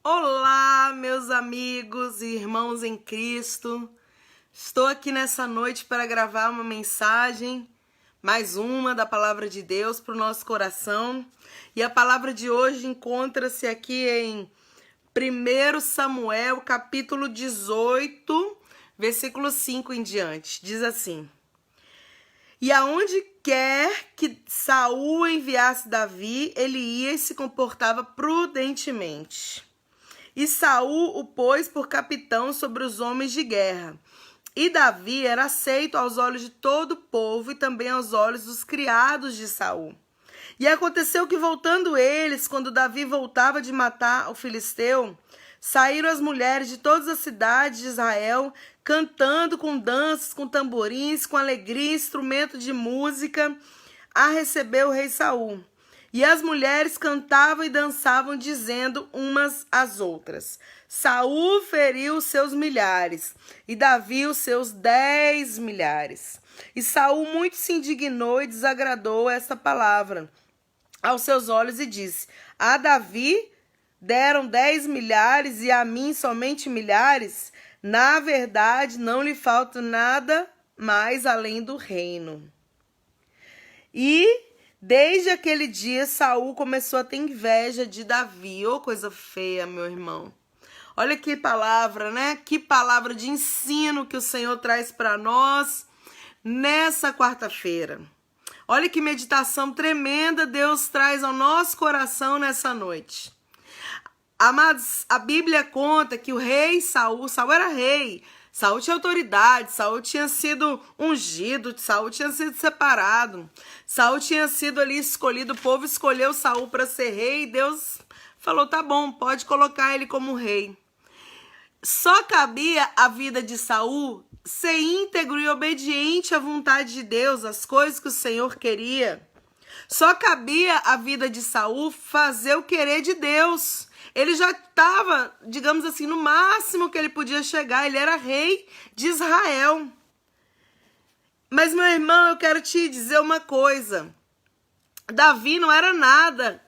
Olá, meus amigos e irmãos em Cristo. Estou aqui nessa noite para gravar uma mensagem, mais uma da Palavra de Deus para o nosso coração. E a palavra de hoje encontra-se aqui em 1 Samuel, capítulo 18, versículo 5 em diante. Diz assim: E aonde quer que Saul enviasse Davi, ele ia e se comportava prudentemente. E Saul o pôs por capitão sobre os homens de guerra. E Davi era aceito aos olhos de todo o povo e também aos olhos dos criados de Saul. E aconteceu que, voltando eles, quando Davi voltava de matar o filisteu, saíram as mulheres de todas as cidades de Israel, cantando com danças, com tamborins, com alegria, instrumento de música, a receber o rei Saul. E as mulheres cantavam e dançavam, dizendo umas às outras: Saul feriu os seus milhares, e Davi os seus 10 milhares. E Saul muito se indignou e desagradou esta palavra aos seus olhos, e disse: A Davi deram 10 milhares, e a mim somente milhares? Na verdade, não lhe falta nada mais além do reino. E desde aquele dia, Saul começou a ter inveja de Davi. Ô, coisa feia, meu irmão. Olha que palavra, né? Que palavra de ensino que o Senhor traz para nós nessa quarta-feira. Olha que meditação tremenda Deus traz ao nosso coração nessa noite. Amados, a Bíblia conta que o rei Saul era rei. Saul tinha autoridade, Saul tinha sido ungido, Saul tinha sido separado, Saul tinha sido ali escolhido, o povo escolheu Saul para ser rei, e Deus falou, tá bom, pode colocar ele como rei. Só cabia a vida de Saul ser íntegro e obediente à vontade de Deus, às coisas que o Senhor queria. Só cabia a vida de Saul fazer o querer de Deus. Ele já estava, digamos assim, no máximo que ele podia chegar. Ele era rei de Israel. Mas, meu irmão, eu quero te dizer uma coisa. Davi não era nada,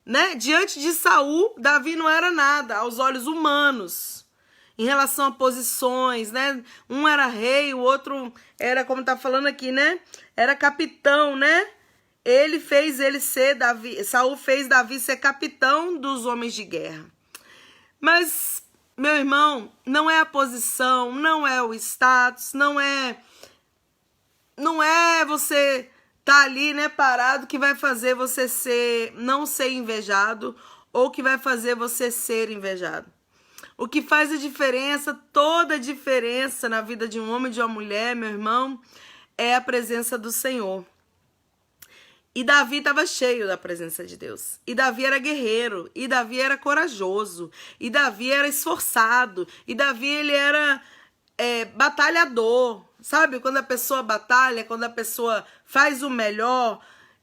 né? Diante de Saul, Davi não era nada aos olhos humanos. Em relação a posições, né? Um era rei, o outro era, como tá falando aqui, né? Era capitão, né? Saul fez Davi ser capitão dos homens de guerra. Mas, meu irmão, não é a posição, não é o status, não é você tá ali, né, parado, que vai fazer você não ser invejado ou que vai fazer você ser invejado. O que faz a diferença, toda a diferença na vida de um homem e de uma mulher, meu irmão, é a presença do Senhor. E Davi estava cheio da presença de Deus. E Davi era guerreiro. E Davi era corajoso. E Davi era esforçado. E Davi, ele era batalhador. Sabe? Quando a pessoa batalha, quando a pessoa faz o melhor,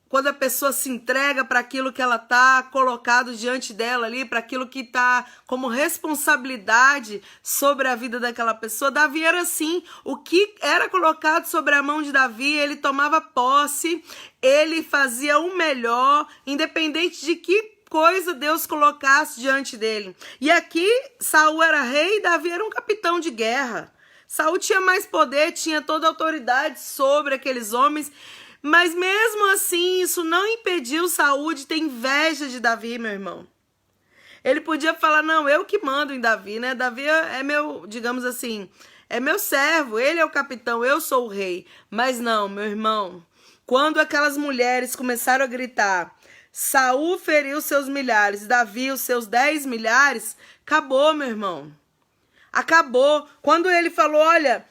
quando a pessoa se entrega para aquilo que ela está colocado diante dela ali, para aquilo que está como responsabilidade sobre a vida daquela pessoa. Davi era assim, o que era colocado sobre a mão de Davi, ele tomava posse, ele fazia o melhor, independente de que coisa Deus colocasse diante dele. E aqui, Saul era rei e Davi era um capitão de guerra. Saul tinha mais poder, tinha toda a autoridade sobre aqueles homens. Mas mesmo assim, isso não impediu Saul de ter inveja de Davi, meu irmão. Ele podia falar, não, eu que mando em Davi, né? Davi é meu, digamos assim, é meu servo, ele é o capitão, eu sou o rei. Mas não, meu irmão, quando aquelas mulheres começaram a gritar, Saul feriu seus milhares, Davi os seus 10 milhares, acabou, meu irmão. Acabou. Quando ele falou, olha,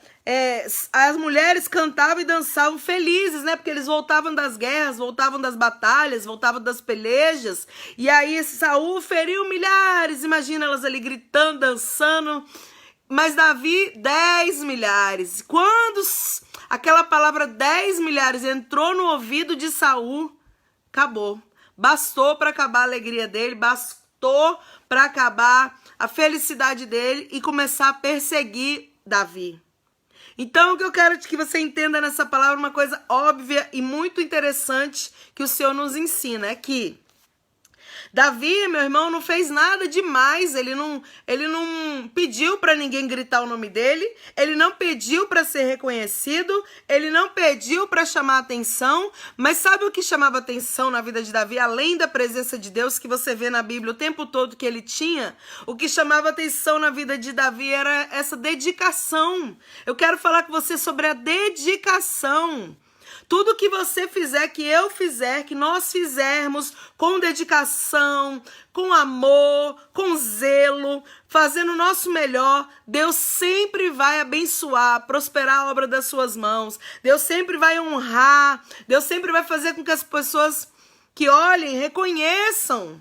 as mulheres cantavam e dançavam felizes, né? Porque eles voltavam das guerras, voltavam das batalhas, voltavam das pelejas. E aí Saul feriu milhares. Imagina elas ali gritando, dançando. Mas Davi, 10 milhares. Quando aquela palavra 10 milhares entrou no ouvido de Saul, acabou. Bastou para acabar a alegria dele, bastou para acabar a felicidade dele e começar a perseguir Davi. Então, o que eu quero que você entenda nessa palavra, uma coisa óbvia e muito interessante que o Senhor nos ensina, é que Davi, meu irmão, não fez nada demais, ele não pediu para ninguém gritar o nome dele, ele não pediu para ser reconhecido, ele não pediu para chamar atenção, mas sabe o que chamava atenção na vida de Davi, além da presença de Deus que você vê na Bíblia o tempo todo que ele tinha? O que chamava atenção na vida de Davi era essa dedicação. Eu quero falar com você sobre a dedicação. Tudo que você fizer, que eu fizer, que nós fizermos com dedicação, com amor, com zelo, fazendo o nosso melhor, Deus sempre vai abençoar, prosperar a obra das suas mãos. Deus sempre vai honrar, Deus sempre vai fazer com que as pessoas que olhem, reconheçam,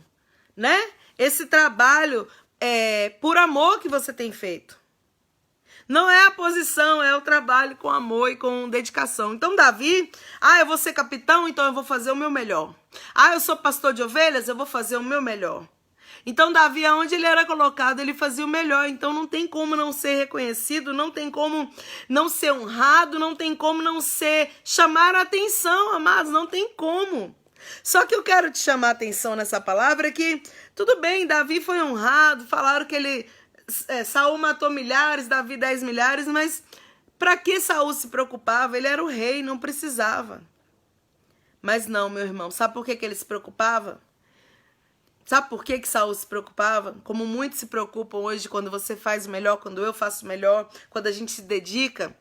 né, esse trabalho por amor que você tem feito. Não é a posição, é o trabalho com amor e com dedicação. Então, Davi, eu vou ser capitão, então eu vou fazer o meu melhor. Eu sou pastor de ovelhas, eu vou fazer o meu melhor. Então, Davi, aonde ele era colocado, ele fazia o melhor. Então, não tem como não ser reconhecido, não tem como não ser honrado, não tem como não chamar a atenção, amados, não tem como. Só que eu quero te chamar a atenção nessa palavra que, tudo bem, Davi foi honrado, falaram que ele... Saul matou milhares, Davi 10 milhares, mas para que Saul se preocupava? Ele era o rei, não precisava. Mas não, meu irmão, sabe por que ele se preocupava? Sabe por que Saul se preocupava? Como muitos se preocupam hoje quando você faz o melhor, quando eu faço o melhor, quando a gente se dedica,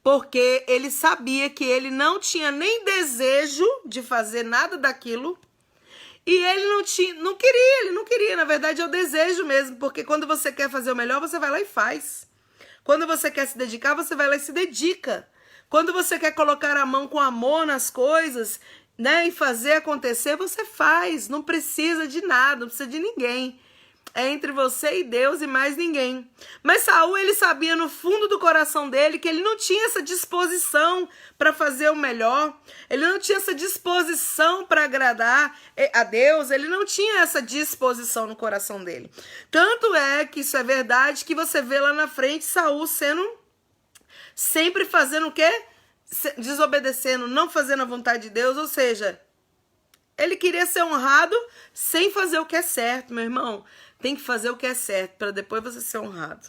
porque ele sabia que ele não tinha nem desejo de fazer nada daquilo. E ele não queria, na verdade é o desejo mesmo, porque quando você quer fazer o melhor, você vai lá e faz. Quando você quer se dedicar, você vai lá e se dedica. Quando você quer colocar a mão com amor nas coisas, né, e fazer acontecer, você faz, não precisa de nada, não precisa de ninguém. É entre você e Deus e mais ninguém. Mas Saul, ele sabia no fundo do coração dele que ele não tinha essa disposição para fazer o melhor. Ele não tinha essa disposição para agradar a Deus. Ele não tinha essa disposição no coração dele. Tanto é que isso é verdade que você vê lá na frente Saul sempre fazendo o quê? Desobedecendo, não fazendo a vontade de Deus. Ou seja, ele queria ser honrado sem fazer o que é certo, meu irmão. Tem que fazer o que é certo para depois você ser honrado.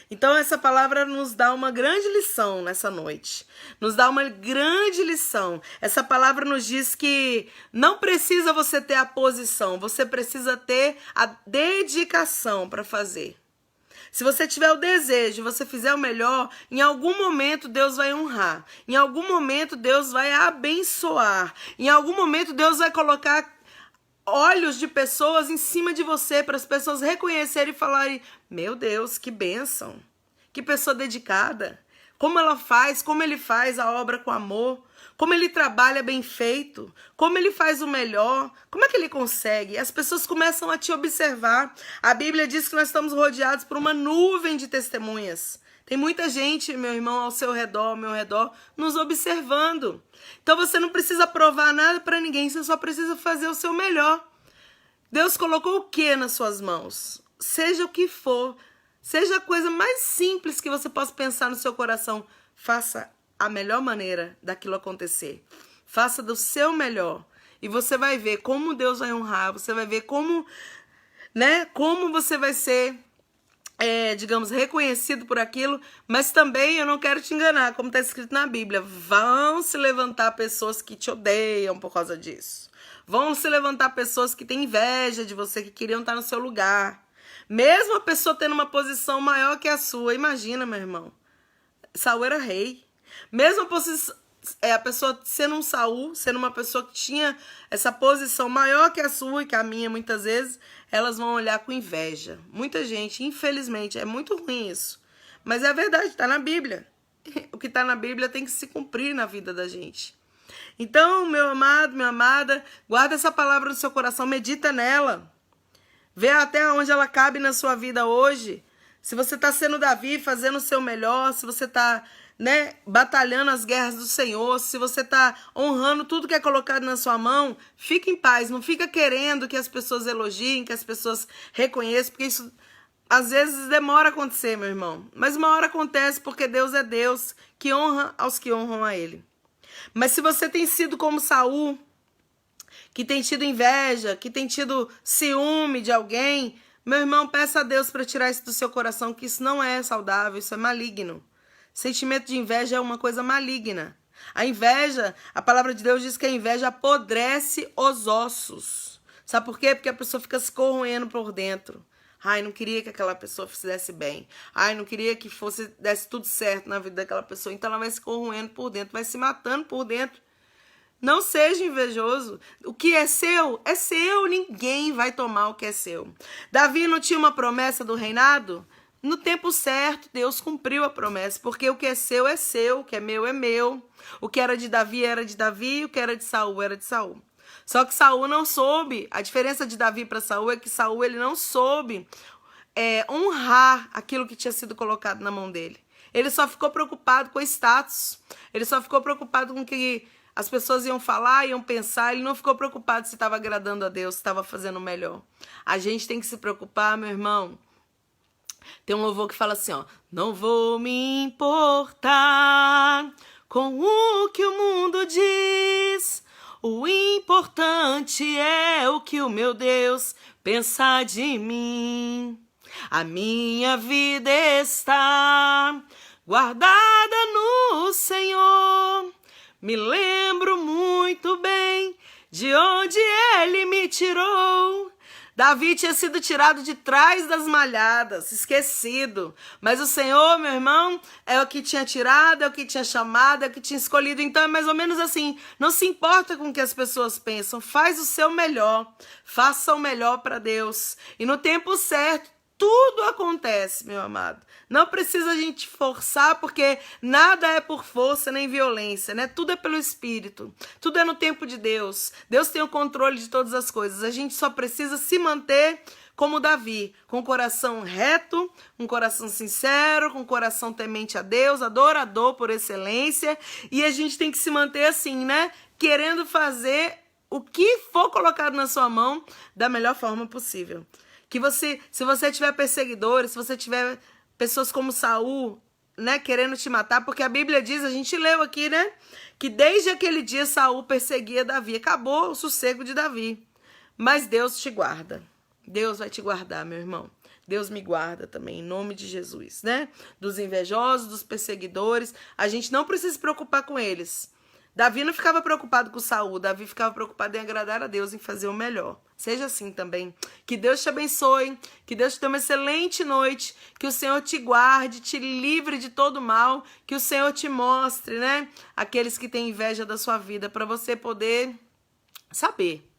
Então essa palavra nos dá uma grande lição nessa noite. Nos dá uma grande lição. Essa palavra nos diz que não precisa você ter a posição, você precisa ter a dedicação para fazer. Se você tiver o desejo, você fizer o melhor, em algum momento Deus vai honrar. Em algum momento Deus vai abençoar. Em algum momento Deus vai colocar olhos de pessoas em cima de você, para as pessoas reconhecerem e falarem: meu Deus, que bênção, que pessoa dedicada, como ela faz, como ele faz a obra com amor, como ele trabalha bem feito, como ele faz o melhor, como é que ele consegue? As pessoas começam a te observar. A Bíblia diz que nós estamos rodeados por uma nuvem de testemunhas. Tem muita gente, meu irmão, ao seu redor, ao meu redor, nos observando. Então você não precisa provar nada para ninguém, você só precisa fazer o seu melhor. Deus colocou o que nas suas mãos? Seja o que for, seja a coisa mais simples que você possa pensar no seu coração, faça a melhor maneira daquilo acontecer. Faça do seu melhor. E você vai ver como Deus vai honrar, você vai ver como você vai ser... digamos, reconhecido por aquilo, mas também eu não quero te enganar, como está escrito na Bíblia, vão se levantar pessoas que te odeiam por causa disso. Vão se levantar pessoas que têm inveja de você, que queriam estar no seu lugar. Mesmo a pessoa tendo uma posição maior que a sua, imagina, meu irmão, Saul era rei. Mesmo a pessoa sendo um Saul, sendo uma pessoa que tinha essa posição maior que a sua e que a minha, muitas vezes, elas vão olhar com inveja. Muita gente, infelizmente, é muito ruim isso. Mas é a verdade, está na Bíblia. O que está na Bíblia tem que se cumprir na vida da gente. Então, meu amado, minha amada, guarda essa palavra no seu coração, medita nela. Vê até onde ela cabe na sua vida hoje. Se você está sendo Davi, fazendo o seu melhor, se você está... batalhando as guerras do Senhor, se você está honrando tudo que é colocado na sua mão, fica em paz, não fica querendo que as pessoas elogiem, que as pessoas reconheçam, porque isso às vezes demora a acontecer, meu irmão. Mas uma hora acontece, porque Deus é Deus que honra aos que honram a Ele. Mas se você tem sido como Saul, que tem tido inveja, que tem tido ciúme de alguém, meu irmão, peça a Deus para tirar isso do seu coração, que isso não é saudável, isso é maligno. Sentimento de inveja é uma coisa maligna. A inveja, a palavra de Deus diz que a inveja apodrece os ossos. Sabe por quê? Porque a pessoa fica se corroendo por dentro. Ai, não queria que aquela pessoa fizesse bem. Ai, não queria que desse tudo certo na vida daquela pessoa. Então ela vai se corroendo por dentro, vai se matando por dentro. Não seja invejoso. O que é seu, ninguém vai tomar o que é seu. Davi não tinha uma promessa do reinado? No tempo certo, Deus cumpriu a promessa, porque o que é seu, o que é meu é meu. O que era de Davi, o que era de Saul, era de Saul. Só que Saul não soube. A diferença de Davi para Saul é que Saul ele não soube honrar aquilo que tinha sido colocado na mão dele. Ele só ficou preocupado com o status. Ele só ficou preocupado com o que as pessoas iam falar, iam pensar. Ele não ficou preocupado se estava agradando a Deus, se estava fazendo o melhor. A gente tem que se preocupar, meu irmão. Tem um louvor que fala assim, ó. Não vou me importar com o que o mundo diz. O importante é o que o meu Deus pensa de mim. A minha vida está guardada no Senhor. Me lembro muito bem de onde Ele me tirou. Davi tinha sido tirado de trás das malhadas, esquecido. Mas o Senhor, meu irmão, é o que tinha tirado, é o que tinha chamado, é o que tinha escolhido. Então é mais ou menos assim, não se importa com o que as pessoas pensam, faz o seu melhor, faça o melhor para Deus. E no tempo certo, tudo acontece, meu amado. Não precisa a gente forçar, porque nada é por força nem violência, né? Tudo é pelo Espírito. Tudo é no tempo de Deus. Deus tem o controle de todas as coisas. A gente só precisa se manter como Davi, com o coração reto, com o coração sincero, com o coração temente a Deus, adorador por excelência. E a gente tem que se manter assim, né? Querendo fazer o que for colocado na sua mão da melhor forma possível. Que se você tiver perseguidores, se você tiver pessoas como Saul, né, querendo te matar, porque a Bíblia diz, a gente leu aqui, né, que desde aquele dia Saul perseguia Davi, acabou o sossego de Davi. Mas Deus te guarda. Deus vai te guardar, meu irmão. Deus me guarda também, em nome de Jesus, né? Dos invejosos, dos perseguidores, a gente não precisa se preocupar com eles. Davi não ficava preocupado com Saul, Davi ficava preocupado em agradar a Deus, em fazer o melhor. Seja assim também. Que Deus te abençoe, que Deus te dê uma excelente noite, que o Senhor te guarde, te livre de todo mal, que o Senhor te mostre, né, aqueles que têm inveja da sua vida, para você poder saber,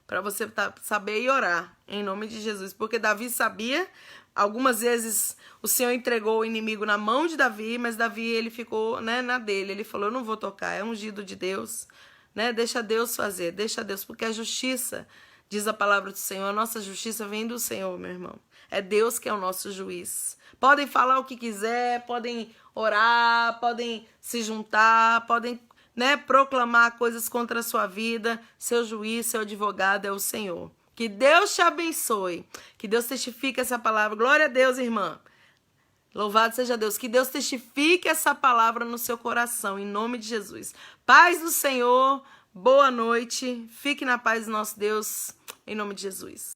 para você saber e orar, em nome de Jesus. Porque Davi sabia, algumas vezes o Senhor entregou o inimigo na mão de Davi, mas Davi ele ficou, né, na dele. Ele falou, eu não vou tocar, é ungido de Deus, né? Deixa Deus fazer, deixa Deus, porque a justiça, diz a palavra do Senhor, a nossa justiça vem do Senhor, meu irmão. É Deus que é o nosso juiz. Podem falar o que quiser, podem orar, podem se juntar, podem, né, proclamar coisas contra a sua vida. Seu juiz, seu advogado é o Senhor. Que Deus te abençoe. Que Deus testifique essa palavra. Glória a Deus, irmã. Louvado seja Deus. Que Deus testifique essa palavra no seu coração, em nome de Jesus. Paz do Senhor. Boa noite. Fique na paz do nosso Deus, em nome de Jesus.